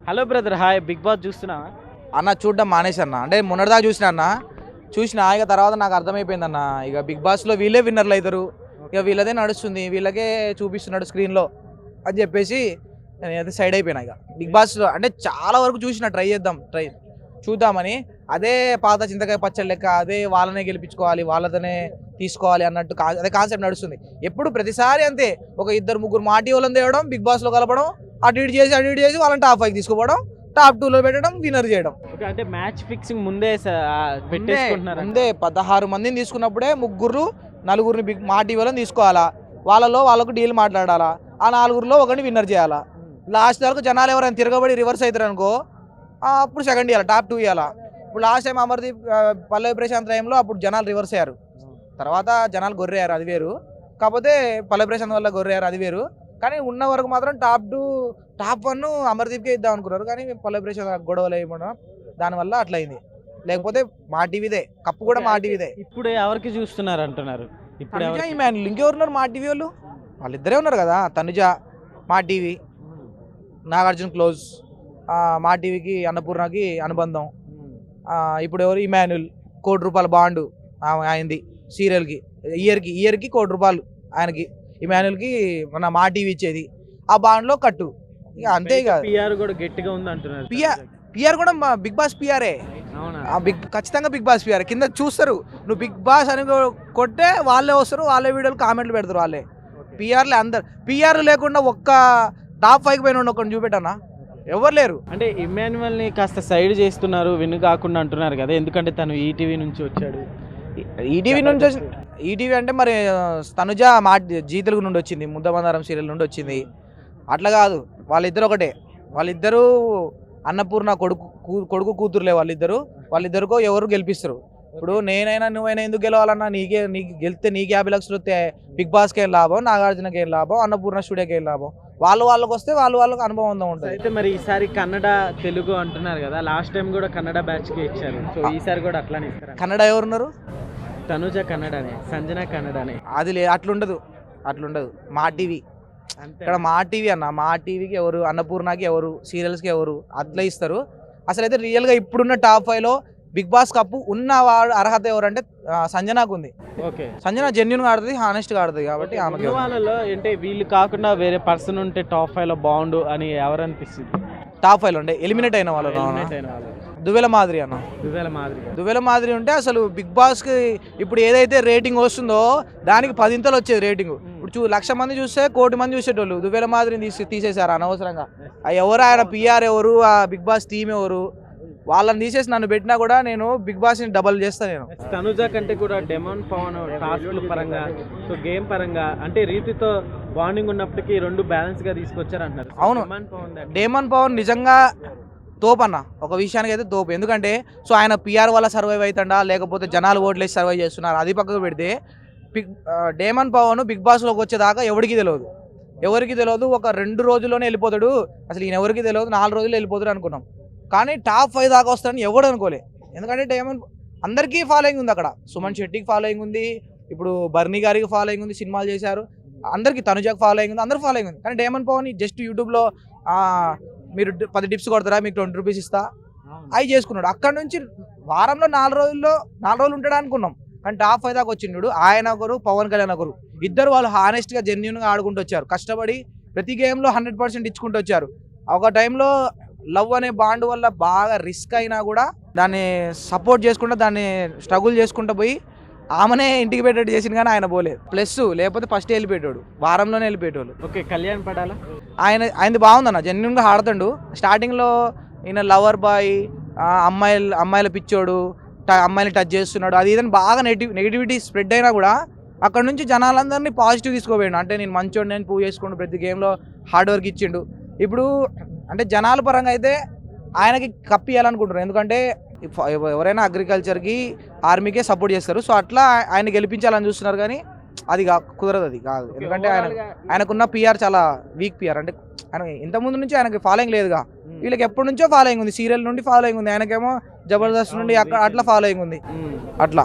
Hello brother, hi. Bigg Boss చూస్తున్నావా? అన్న చూడడం మానేసన్న. అంటే మొన్నటిదాకా చూసిన ఇక తర్వాత నాకు అర్థమైపోయిందన్న. ఇక బిగ్ బాస్లో వీళ్ళే విన్నర్లు అవుతారు, ఇక వీళ్ళదే నడుస్తుంది, వీళ్ళకే చూపిస్తున్నాడు స్క్రీన్లో అని చెప్పేసి నేనైతే సైడ్ అయిపోయినా. ఇక బిగ్ బాస్లో అంటే చాలా వరకు ట్రై చూద్దామని. అదే పాత చింతకాయ పచ్చడి లెక్క, అదే వాళ్ళనే గెలిపించుకోవాలి, వాళ్ళతోనే తీసుకోవాలి అన్నట్టు అదే కాన్సెప్ట్ నడుస్తుంది ఎప్పుడు. ప్రతిసారి అంతే, ఒక ఇద్దరు ముగ్గురు మాటి వాళ్ళని తేవడం, బిగ్ బాస్లో కలపడం, అటు ఇటు చేసి వాళ్ళని టాప్ 5 తీసుకుపోవడం, టాప్ 2లో పెట్టడం, విన్నర్ చేయడం. అంటే మ్యాచ్ ఫిక్సింగ్ ముందే పెట్టేసుకుంటున్నారు. ముందే 16 మందిని తీసుకున్నప్పుడే నలుగురిని మా టీవీలను తీసుకోవాలా, వాళ్ళకు డీల్ మాట్లాడాలా, ఆ నలుగురిలో ఒకరిని విన్నర్ చేయాలా. లాస్ట్ వరకు జనాలు ఎవరైనా తిరగబడి రివర్స్ అవుతారు అనుకో, అప్పుడు సెకండ్ ఇవ్వాలి, టాప్ 2 ఇవ్వాలా. ఇప్పుడు లాస్ట్ టైం అమర్దీప్ పల్లవి ప్రశాంత్ టైంలో అప్పుడు జనాలు రివర్స్ అయ్యారు, తర్వాత జనాలు గొర్రెయ్యారు, అది వేరు. కాకపోతే పల్లవి ప్రశాంత్ వల్ల గొర్రెయ్యారు, అది వేరు. కానీ ఉన్న వరకు మాత్రం టాప్ 2 టాప్ 1 అమర్దీప్కే ఇద్దాం అనుకున్నారు, కానీ పల్లవి ప్రశాంత్ గొడవలు వేయడం దానివల్ల అట్లా అయింది. లేకపోతే మా టీవీదే కప్పు కూడా మా టీవీదే. ఇప్పుడు ఎవరికి చూస్తున్నారు అంటున్నారు? ఇప్పుడు ఇంకెవరున్నారు మా టీవీ వాళ్ళిద్దరే ఉన్నారు కదా. తనుజ మా టీవీ, నాగార్జున క్లోజ్, మా టీవీకి అన్నపూర్ణకి అనుబంధం. ఇప్పుడు ఎవరు ఇమాన్యుల్, ₹1,00,00,000 బాండు అయింది సీరియల్కి, ఇయర్కి ₹1,00,00,000 ఆయనకి. ఇమాన్యుల్కి మన మా టీవీ ఇచ్చేది, ఆ బాండ్లో కట్టు. ఇక అంతే. ఇక పిఆర్ కూడా గట్టిగా ఉంది అంటున్నారు. పిఆర్ కూడా బిగ్ బాస్ పిఆర్ఏ, ఖచ్చితంగా బిగ్ బాస్ పిఆర్. కింద చూస్తారు, నువ్వు బిగ్ బాస్ అని కొట్టే వాళ్ళే వస్తారు, వాళ్ళే వీడియోలు కామెంట్లు పెడతారు, వాళ్ళే పిఆర్లే. అందరు పిఆర్ లేకుండా ఒక్క టాప్ 5 పైన ఒకరిని చూపెట్టన్నా, ఎవరు లేరు. అంటే ఇమాన్యువల్ని కాస్త సైడ్ చేస్తున్నారు, విన్ కాకుండా అంటున్నారు కదా, ఎందుకంటే తను ఈటీవీ నుంచి వచ్చాడు. ఈటీవీ అంటే మరి తనుజ మా జీ తెలుగు నుండి వచ్చింది, ముద్దబందారం సీరియల్ నుండి వచ్చింది. అట్లా కాదు, వాళ్ళిద్దరు ఒకటే. వాళ్ళిద్దరూ అన్నపూర్ణ కొడుకు కూతురులే వాళ్ళిద్దరికో ఎవరు గెలిపిస్తారు. ఇప్పుడు నేనైనా నువ్వైనా ఎందుకు గెలవాలన్నా, నీకు గెలిస్తే నీకు 50 లక్షలు వస్తే బిగ్ బాస్కి ఏం లాభం, నాగార్జునకి ఏం లాభం, అన్నపూర్ణ స్టూడియోకి ఏం లాభం. వాళ్ళకి వస్తే వాళ్ళకి అనుభవం ఉంటుంది. అయితే మరి ఈసారి కన్నడ తెలుగు అంటున్నారు కదా, లాస్ట్ టైం కూడా కన్నడ బ్యాచ్కి ఇచ్చారు, సో ఈసారి కూడా అట్లానే ఇస్తారు. కన్నడ ఎవరున్నారు? తనుజ కన్నడనే, సంజన కన్నడనే. అది అట్లుండదు. మా టీవీ ఇక్కడ మా టీవీ అన్న, మా టీవీకి ఎవరు, అన్నపూర్ణకి ఎవరు, సీరియల్స్కి ఎవరు, అట్లా ఇస్తారు. అసలు అయితే రియల్గా ఇప్పుడున్న టాప్ 5లో బిగ్ బాస్ కప్పు ఉన్న వాడు అర్హత ఎవరంటే సంజనాకు ఉంది. ఓకే, సంజన జెన్యున్గా ఆడుతుంది, హానెస్ట్గా ఆడుతుంది, కాబట్టి ఆమెకి. వాళ్ళలో అంటే వీళ్ళు కాకుండా వేరే పర్సన్ ఉంటే టాప్ 5లో బాగుండు అని ఎవరు అనిపిస్తుంది? టాప్ 5లో ఉంటే ఎలిమినేట్ అయిన వాళ్ళు దువ్వెల మాదిరి అన్న. దువ్వెల మాదిరి ఉంటే అసలు బిగ్ బాస్కి ఇప్పుడు ఏదైతే రేటింగ్ వస్తుందో దానికి 10 వచ్చేది రేటింగ్. ఇప్పుడు 1,00,000 మంది చూస్తే 1,00,00,000 మంది చూసేటోళ్ళు దువ్వెల మాదిరిని తీసేశారు అనవసరంగా. ఎవరు ఆయన పిఆర్ ఎవరు, ఆ బిగ్ బాస్ టీం ఎవరు, వాళ్ళని తీసేసి నన్ను పెట్టినా కూడా నేను బిగ్ బాస్ ని డబల్ చేస్తాను. నేను తనుజ కంటే కూడా డెమాన్ పవన్ టాస్క్ల పరంగా, సో గేమ్ పరంగా అంటే రీతితో బాండింగ్ ఉన్నప్పటికీ రెండు బ్యాలెన్స్ గా తీసుకొచ్చారు అంటారు. అవును, డెమాన్ పవన్ నిజంగా తోపు అన్న, ఒక విషయానికి అయితే తోపు. ఎందుకంటే సో ఆయన పిఆర్ వల్ల సర్వైవ్ అవుతాడా, లేకపోతే జనాలు ఓట్లేసి సర్వైవ్ చేస్తున్నారు, అది పక్కకు పెడితే డెమాన్ పవన్ బిగ్ బాస్లోకి వచ్చేదాకా ఎవరికి తెలియదు. ఒక 2 రోజుల్లోనే వెళ్ళిపోతాడు, అసలు ఈయన ఎవరికి తెలియదు, 4 రోజుల్లో వెళ్ళిపోతాడు అనుకున్నాం. కానీ టాప్ 5 దాకా వస్తాడని ఎవడు అనుకోలే. ఎందుకంటే డైమండ్ అందరికీ ఫాలోయింగ్ ఉంది, అక్కడ సుమన్ శెట్టికి ఫాలోయింగ్ ఉంది, ఇప్పుడు బర్నీ గారికి ఫాలోయింగ్ ఉంది, సినిమాలు చేశారు, అందరికీ తనుజాకి ఫాలోయింగ్ ఉంది, అందరు ఫాలోయింగ్ ఉంది. కానీ డైమండ్ పవన్ జస్ట్ యూట్యూబ్లో మీరు 10 టిప్స్ కొడతారా, మీకు 20 రూపీస్ ఇస్తా, అవి చేసుకున్నాడు. అక్కడ నుంచి వారంలో 4 రోజులు ఉంటాడు అనుకున్నాం, కానీ టాప్ 5 దాకా వచ్చిండు. ఆయన ఒకరు, పవన్ కళ్యాణ్ ఒకరు, ఇద్దరు వాళ్ళు హానెస్ట్గా జెన్యున్గా ఆడుకుంటూ వచ్చారు, కష్టపడి ప్రతి గేమ్లో 100% ఇచ్చుకుంటూ వచ్చారు. ఒక టైంలో లవ్ అనే బాండ్ వల్ల బాగా రిస్క్ అయినా కూడా దాన్ని సపోర్ట్ చేసుకుంటూ, దాన్ని స్ట్రగుల్ చేసుకుంటూ పోయి ఆమెనే ఇంటికి పెట్టేట్టు చేసింది, కానీ ఆయన పోలేదు. ప్లస్ లేకపోతే ఫస్ట్ వెళ్ళిపోయేటోడు, వారంలోనే వెళ్ళిపోయేటోళ్ళు. ఓకే, కళ్యాణ్ పడాలా ఆయనది బాగుందన్న, జెన్యున్గా ఆడుతాడు. స్టార్టింగ్లో ఈయన లవర్ బాయ్, అమ్మాయిల పిచ్చోడు, అమ్మాయిని టచ్ చేస్తున్నాడు, అది ఇదని బాగా నెగిటివిటీ స్ప్రెడ్ అయినా కూడా అక్కడ నుంచి జనాలందరినీ పాజిటివ్ తీసుకోపోయాడు. అంటే నేను మంచోడు, నేను ప్రూవ్ చేసుకుంటూ ప్రతి గేమ్లో హార్డ్ వర్క్ ఇచ్చిండు. ఇప్పుడు అంటే జనాల పరంగా అయితే ఆయనకి కప్పు ఇవ్వాలనుకుంటున్నారు, ఎందుకంటే ఎవరైనా అగ్రికల్చర్కి, ఆర్మీకే సపోర్ట్ చేస్తారు. సో అట్లా ఆయన గెలిపించాలని చూస్తున్నారు, కానీ అది కుదరదు, అది కాదు. ఎందుకంటే ఆయనకున్న పిఆర్ చాలా వీక్ పిఆర్. అంటే ఆయన ఇంతకుముందు నుంచి ఆయనకి ఫాలోయింగ్ లేదుగా, వీళ్ళకి ఎప్పటి నుంచో ఫాలోయింగ్ ఉంది, సీరియల్ నుండి ఫాలోయింగ్ ఉంది, ఆయనకేమో జబర్దస్త్ నుండి అట్లా ఫాలోయింగ్ ఉంది. అట్లా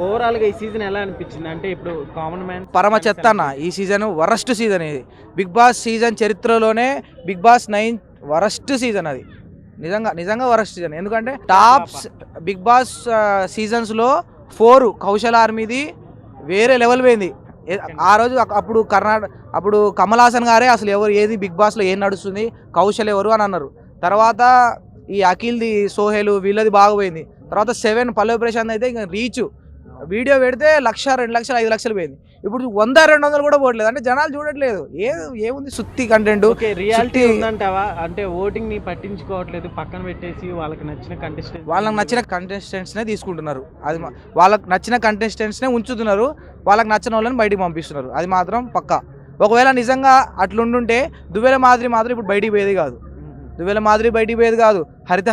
ఓవరాల్ గా ఈ సీజన్ ఎలా అనిపించింది? అంటే ఇప్పుడు కామన్ మ్యాన్ పరమ చెత్త అన్న, ఈ సీజన్ వరస్ట్ సీజన్ ఇది. బిగ్ బాస్ సీజన్ చరిత్రలోనే బిగ్ బాస్ 9 వరస్ట్ సీజన్ అది. నిజంగా వరస్ట్ సీజన్. ఎందుకంటే టాప్ బిగ్ బాస్ సీజన్స్లో 4 కౌశల్ ఆర్మీది వేరే లెవెల్ పోయింది. ఆ రోజు అప్పుడు కమల్ హాసన్ గారే అసలు ఎవరు ఏది బిగ్ బాస్లో ఏం నడుస్తుంది, కౌశల్ ఎవరు అని అన్నారు. తర్వాత ఈ అఖిల్ది, సోహెల్ వీళ్ళది బాగా పోయింది. తర్వాత 7 పల్లవి ప్రశాంత్ అయితే ఇంకా రీచ్ వీడియో పెడితే 1,00,000, 2,00,000, 5,00,000 పోయింది. ఇప్పుడు 100-200 కూడా పోవట్లేదు. అంటే జనాలు చూడట్లేదు. ఏముంది సుత్తి కంటెంట్. రియాలిటీ ఉందంటావా? అంటే ఓటింగ్ ని పట్టించుకోవట్లేదు, పక్కన పెట్టేసి వాళ్ళకి నచ్చిన కంటెస్టెంట్స్నే తీసుకుంటున్నారు. అది వాళ్ళకి నచ్చిన కంటెస్టెంట్స్నే ఉంచుతున్నారు. వాళ్ళకి నచ్చిన వాళ్ళని బయటికి పంపిస్తున్నారు. అది మాత్రం పక్కా. ఒకవేళ నిజంగా అట్లుండుంటే దువ్వెల మాదిరి మాత్రం ఇప్పుడు బయటికి పోయేది కాదు.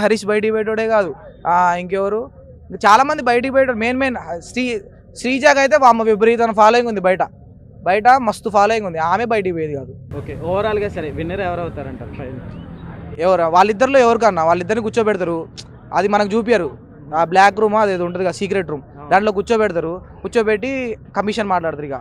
హరీష్ బయటికి పోయేటోడే కాదు. ఇంకెవరు చాలా మంది బయటికి పోయేటోడు. మెయిన్ శ్రీజాకి అయితే అమ్మ విపరీతమైన ఫాలోయింగ్ ఉంది. బయట మస్తు ఫాలోయింగ్ ఉంది. ఆమె బయటికి పోయేది కాదు. ఓకే, ఓవరాల్ గా సరే విన్నర్ ఎవరు అవుతారంటారు? వాళ్ళిద్దరిలో ఎవరికన్నా వాళ్ళిద్దరిని కూర్చోబెడతారు. అది మనకు చూపించారు. ఆ బ్లాక్ రూమ్ అదేదో ఉంటుంది కదా, సీక్రెట్ రూమ్, దాంట్లో కూర్చోబెట్టి కమిషన్ మాట్లాడతారు. ఇక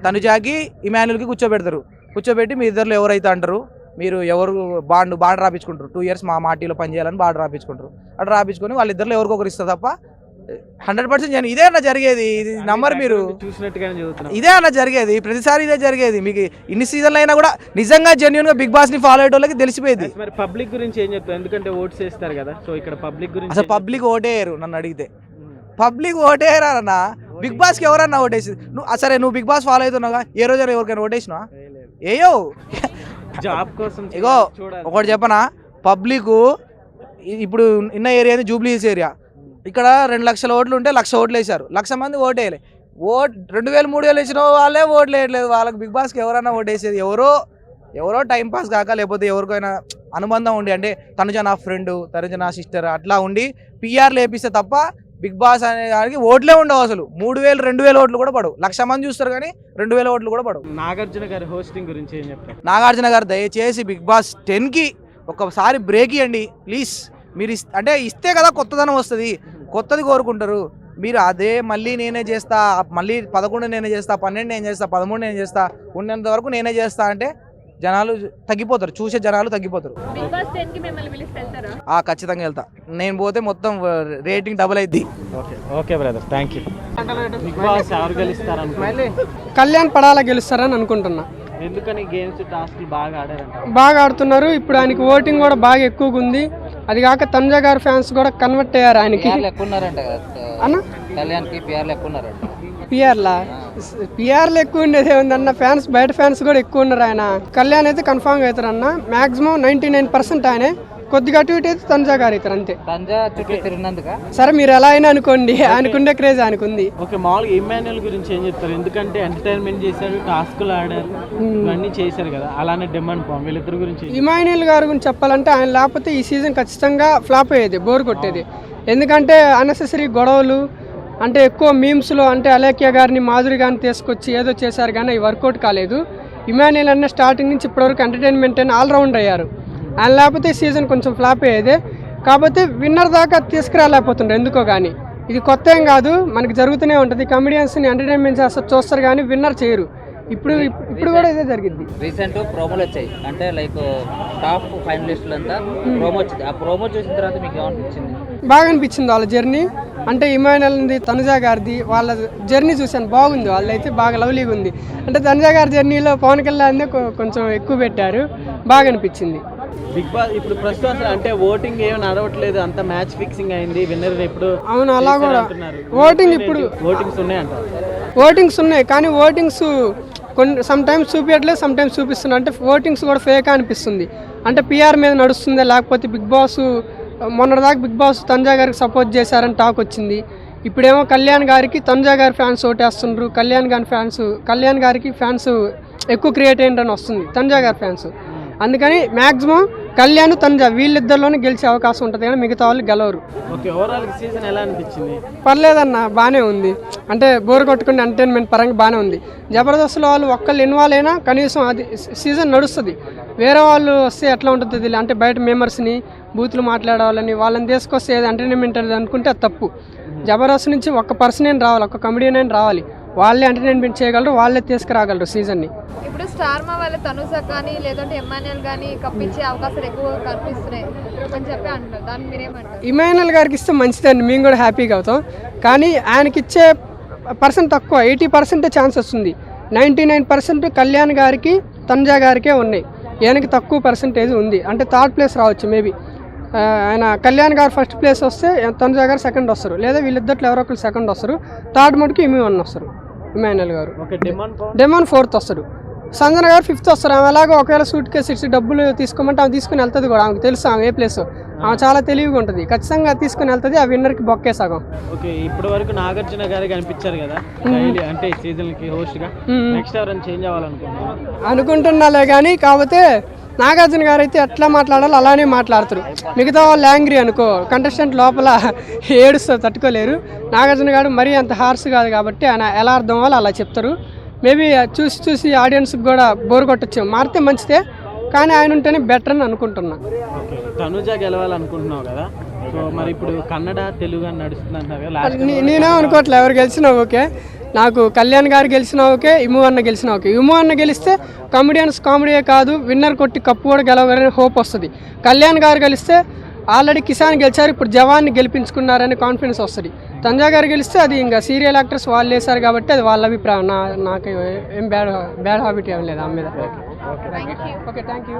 తనుజాకి ఇమాన్యుల్కి కూర్చోబెట్టి మీ ఇద్దరిలో ఎవరైతే అంటారు, మీరు ఎవరు బాండ్ రాపించుకుంటారు, 2 years మా టీలో పనిచేయాలని బాండ్ రాపించుకుంటారు. అట్లా రాపించుకొని వాళ్ళిద్దరిలో ఎవరికొకరు ఇస్తారు తప్ప 100% ఇదే అన్న జరిగేది. ఇది నంబర్ మీరు చూసినట్టుగానే ఇదే అన్న జరిగేది. ప్రతిసారి ఇదే జరిగేది. మీకు ఇన్ని సీజన్లు అయినా కూడా నిజంగా జెన్యూన్ గా బిగ్ బాస్ ని ఫాలో అయ్యేటోళ్ళకి తెలిసిపోయింది. మరి పబ్లిక్ గురించి ఏం చెప్తారు? ఎందుకంటే ఓట్స్ వేస్తారు కదా, సో ఇక్కడ పబ్లిక్ గురించి అసలు పబ్లిక్ ఓటేయరు. నన్ను అడిగితే పబ్లిక్ ఓటేయరా అన్న? బిగ్ బాస్ కి ఎవరన్నా ఓటేసి నువ్వు బిగ్ బాస్ ఫాలో అవుతున్నావుగా, ఏ రోజైనా ఎవరికైనా ఓటేసినా? ఏయో జాబ్ కోసం. ఇగో ఒకటి చెప్పనా, పబ్లిక్ ఇప్పుడు ఇన్న ఏరియా జూబ్లీ హిల్స్ ఏరియా. ఇక్కడ 2,00,000 ఓట్లు ఉంటే 1,00,000 ఓట్లు వేశారు. 1,00,000 మంది ఓటేయలే. 2,000-3,000 వేసిన వాళ్ళే ఓట్లు వేయట్లేదు. వాళ్ళకి బిగ్ బాస్కి ఎవరైనా ఓటేసేది ఎవరో టైం పాస్ కాక, లేకపోతే ఎవరికైనా అనుబంధం ఉండి, అంటే తనుజ నా ఫ్రెండ్, తనుజ నా సిస్టర్ అట్లా ఉండి పిఆర్లు వేపిస్తే తప్ప బిగ్ బాస్ అనే దానికి ఓట్లే ఉండవు. అసలు 3,000, 2,000 ఓట్లు కూడా పడవు. 1,00,000 మంది చూస్తారు కానీ 2,000 ఓట్లు కూడా పడవు. నాగార్జున గారి హోస్టింగ్ గురించి ఏం చెప్తారు? నాగార్జున గారు దయచేసి బిగ్ బాస్ 10కి ఒకసారి బ్రేక్ ఇవ్వండి ప్లీజ్. మీరు అంటే ఇస్తే కదా కొత్తదనం వస్తుంది. కొత్తది కోరుకుంటారు మీరు. అదే మళ్ళీ నేనే చేస్తా, మళ్ళీ 11 నేనే చేస్తా, 12 నేను చేస్తా, 13 నేను చేస్తా, ఉన్నంత వరకు నేనే చేస్తా అంటే జనాలు తగ్గిపోతారు. చూసే జనాలు తగ్గిపోతారు. ఖచ్చితంగా వెళ్తా. నేను పోతే మొత్తం రేటింగ్ డబుల్ అయింది. Okay brother, thank you. Bigg Boss ఎవరు గెలుస్తారని? కళ్యాణ్ పడాల గెలుస్తారని అనుకుంటున్నా. ఎందుకని? గేమ్స్ టాస్క్లు బాగా ఆడుతున్నారు. ఇప్పుడు ఆయనకి ఓటింగ్ కూడా బాగా ఎక్కువగా ఉంది. అది కాక తనుజ గారి ఫ్యాన్స్ కూడా కన్వర్ట్ అయ్యారు ఆయనకి. పిఆర్లు ఎక్కువ ఉండేది ఏముందన్న, బయట ఫ్యాన్స్ కూడా ఎక్కువ ఉన్నారు. ఆయన కళ్యాణ్ అయితే కన్ఫామ్ గా అవుతారు అన్న. మాక్సిమం 99% ఆయనే. కొద్దిగా అటు ఇటు అయితే తనుజ గారు అవుతారు అంతే. సరే మీరు ఎలా అయినా అనుకోండి, ఆయనకుండే క్రేజ్ ఆయనకుంది. ఓకే, మామూలుగా ఇమాన్యుల్ గురించి ఏం చెప్తారు? ఎందుకంటే ఎంటర్టైన్మెంట్ చేశారు, టాస్క్లు ఆడారు, ఇవన్నీ చేశారు కదా. అలానే డెమాండ్ పామ్ వీళ్ళిద్దరు గురించి. ఇమాన్యుల్ గారి గురించి చెప్పాలంటే ఆయన లేకపోతే ఈ సీజన్ ఖచ్చితంగా ఫ్లాప్ అయ్యేది, బోర్ కొట్టేది. ఎందుకంటే అన్నెసెసరీ గొడవలు, అంటే ఎక్కువ మీమ్స్లో, అంటే అలేఖ్య గారిని, మాధురి గారిని తీసుకొచ్చి ఏదో చేశారు కానీ అవి వర్కౌట్ కాలేదు. ఇమాన్యుల్ అన్న స్టార్టింగ్ నుంచి ఇప్పటివరకు ఎంటర్టైన్మెంట్ అని ఆల్రౌండర్ అయ్యారు. ఆయన లేకపోతే సీజన్ కొంచెం ఫ్లాప్ అయ్యేదే. కాకపోతే విన్నర్ దాకా తీసుకురాలేకపోతుండ్రు ఎందుకో కానీ. ఇది కొత్త ఏం కాదు, మనకి జరుగుతూనే ఉంటుంది. కమెడియన్స్ని ఎంటర్టైన్మెంట్ చూస్తారు కానీ విన్నర్ చేయరు. ఇప్పుడు కూడా ఇదే జరిగింది. రీసెంట్ ప్రోమోలు వచ్చాయి, అంటే లైక్ టాప్ ఫైనలిస్టులు అంతా ప్రోమో వచ్చింది. ఆ ప్రోమో చూసిన తర్వాత మీకు ఏమనిపించింది? బాగా అనిపించింది వాళ్ళ జర్నీ. అంటే ఇమాన్యుల్ది, తనుజ గారిది, వాళ్ళ జర్నీ చూశాను, బాగుంది. వాళ్ళైతే బాగా లవ్లీగా ఉంది. అంటే తనుజ గారి జర్నీలో పవన్ కళ్యాణ్ కొంచెం ఎక్కువ పెట్టారు, బాగా అనిపించింది. బిగ్ బాస్ ఇప్పుడు ప్రస్తుతం అసలు అంటే ఓటింగ్ ఏమి నడవట్లేదు, అంత మ్యాచ్ ఫిక్సింగ్ అయింది. విన్నర్ ఎప్పుడు? అవును, అలా కూడా ఓటింగ్ ఇప్పుడు ఓటింగ్స్ ఉన్నాయి కానీ ఓటింగ్స్ సమ్ టైమ్స్ చూపించట్లేదు, సమ్ టైమ్స్ చూపిస్తున్నారు. అంటే ఓటింగ్స్ కూడా ఫేక్ అనిపిస్తుంది. అంటే పిఆర్ మీద నడుస్తుందా, లేకపోతే బిగ్ బాస్ మొన్నటిదాకా బిగ్ బాస్ తనుజ గారికి సపోర్ట్ చేశారని టాక్ వచ్చింది. ఇప్పుడేమో కళ్యాణ్ గారికి తనుజ గారి ఫ్యాన్స్ ఓటేస్తుండ్రు, కళ్యాణ్ గారికి ఫ్యాన్స్ ఎక్కువ క్రియేట్ అయ్యిందని వస్తుంది, తనుజ గారి ఫ్యాన్స్. అందుకని మ్యాక్సిమం కళ్యాణ్, తనుజ వీళ్ళిద్దరిలోనే గెలిచే అవకాశం ఉంటుంది కానీ మిగతా వాళ్ళు గెలవరు. పర్లేదన్న, బాగానే ఉంది. అంటే బోర్ కొట్టుకునే ఎంటర్టైన్మెంట్ పరంగా బాగానే ఉంది. జబర్దస్త్లో వాళ్ళు ఒక్కళ్ళు ఇన్వాల్వ్ అయినా కనీసం అది సీజన్ నడుస్తుంది. వేరే వాళ్ళు వస్తే ఎట్లా ఉంటుంది, అంటే బయట మెంబర్స్ని బూతులు మాట్లాడాలని వాళ్ళని తీసుకొస్తే ఏది ఎంటర్టైన్మెంట్ అనేది అనుకుంటే అది తప్పు. జబర్దస్త్ నుంచి ఒక్క పర్సన్ అయినా రావాలి, ఒక్క కమెడియన్ అయినా రావాలి. వాళ్ళే ఎంటర్టైన్మెంట్ చేయగలరు, వాళ్ళే తీసుకురాగలరు సీజన్ని. ఇప్పుడు స్టార్ మా వల్ల తనుజ కానీ లేదంటే ఎమ్మాన్యుయల్ కానీ కప్పించే అవకాశాలు ఎక్కువ కనిపిస్తున్నాయి అని చెప్పి అంటారు. దాన్ని మీరేమంటారు? ఇమాన్యుయల్ గారికి ఇస్తే మంచిదండి, మేము కూడా హ్యాపీగా అవుతాం. కానీ ఆయనకి ఇచ్చే పర్సెంట్ తక్కువ, 80% ఛాన్స్ వస్తుంది. 99% కళ్యాణ్ గారికి తనుజ గారికే ఉన్నాయి. ఈయనకి తక్కువ పర్సెంటేజ్ ఉంది. అంటే థర్డ్ ప్లేస్ రావచ్చు మేబీ. ఆయన కళ్యాణ్ గారు ఫస్ట్ ప్లేస్ వస్తే తనుజ గారు సెకండ్ వస్తారు, లేదా వీళ్ళిద్దట్లో ఎవరో ఒకరు సెకండ్ వస్తారు. థర్డ్ మటుకు ఇమాన్యుయల్ వస్తారు. ఇమాన్యుయల్ గారు డెమాన్ ఫోర్త్ వస్తాడు. సంజన గారు ఫిఫ్త్ వస్తారు. ఆమె అలాగే ఒకవేళ సూట్ కేసు ఇచ్చి డబ్బులు తీసుకోమంటే ఆమె తీసుకుని వెళ్తుంది కూడా. ఆమెకు తెలుసు ఆమె ఏ ప్లేస్. ఆమె చాలా తెలివిగా ఉంటుంది, ఖచ్చితంగా తీసుకుని వెళ్తుంది. ఆ విన్నర్కి బొక్కే సగం. ఓకే, ఇప్పటి వరకు నాగార్జున గారు కనిపించారు కదా అంటే సీజన్ కి హోస్ట్ గా. నెక్స్ట్ ఎవరైనా చేంజ్ అనుకుంటున్నాలే కానీ, కాకపోతే నాగార్జున గారు అయితే ఎట్లా మాట్లాడాలో అలానే మాట్లాడతారు. మిగతా వాళ్ళు యాంగ్రీ అనుకో, కంటెస్టెంట్ లోపల ఏడుస్తారు, తట్టుకోలేరు. నాగార్జున గారు మరీ అంత హార్స్ కాదు కాబట్టి ఆయన ఎలా అర్థం అవ్వాలో అలా చెప్తారు. మేబీ చూసి చూసి ఆడియన్స్కి కూడా బోర్ కొట్టచ్చు. మారితే మంచిదే, కానీ ఆయన ఉంటేనే బెటర్ అని అనుకుంటున్నా. తనుజ గెలవాలనుకుంటున్నావు కదా, సో మరి ఇప్పుడు కన్నడ తెలుగు అని నడుస్తుంది అంటారు కదా. నేనే అనుకోవట్లే, ఎవరు గెలిచినా ఓకే. నాకు కళ్యాణ్ గారు గెలిచినా ఓకే, ఇము అన్న గెలిచినా ఓకే. ఇము అన్న గెలిస్తే కామెడియన్స్ కామెడీయే కాదు, విన్నర్ కొట్టి కప్పు కూడా గెలవాలని హోప్ వస్తుంది. కళ్యాణ్ గారు గెలిస్తే ఆల్రెడీ కిసాన్ గెలిచారు, ఇప్పుడు జవాన్ని గెలిపించుకున్నారని కాన్ఫిడెన్స్ వస్తుంది. తనుజ గారు గెలిస్తే అది ఇంకా సీరియల్ యాక్టర్స్ వాళ్ళు వేశారు కాబట్టి అది వాళ్ళ అభిప్రాయం. నాకు ఏం బ్యాడ్ హ్యాబిట్ ఏం లేదు ఆమె మీద. Okay, thank you.